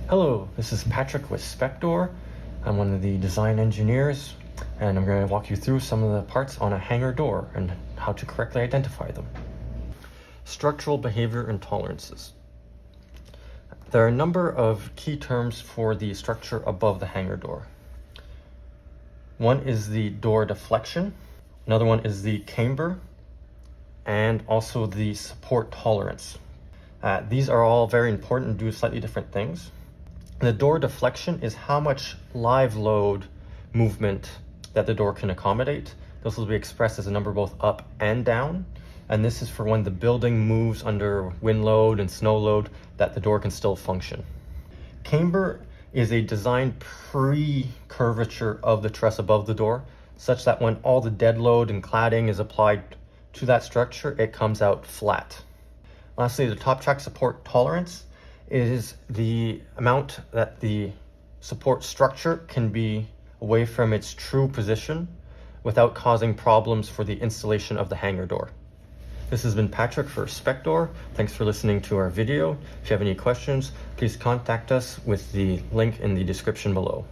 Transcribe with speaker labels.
Speaker 1: Hello, this is Patrick with Spec-Dor. I'm one of the design engineers, and I'm going to walk you through some of the parts on a hangar door and how to correctly identify them. Structural behavior and tolerances. There are a number of key terms for the structure above the hangar door. One is the door deflection, another one is the camber, and also the support tolerance. These are all very important and do slightly different things. The door deflection is how much live load movement that the door can accommodate. This will be expressed as a number both up and down. And this is for when the building moves under wind load and snow load, that the door can still function. Camber is a design pre-curvature of the truss above the door, such that when all the dead load and cladding is applied to that structure, it comes out flat. Lastly, the top track support tolerance is the amount that the support structure can be away from its true position without causing problems for the installation of the hangar door. This has been Patrick for Spec-Dor. Thanks for listening to our video. If you have any questions, please contact us with the link in the description below.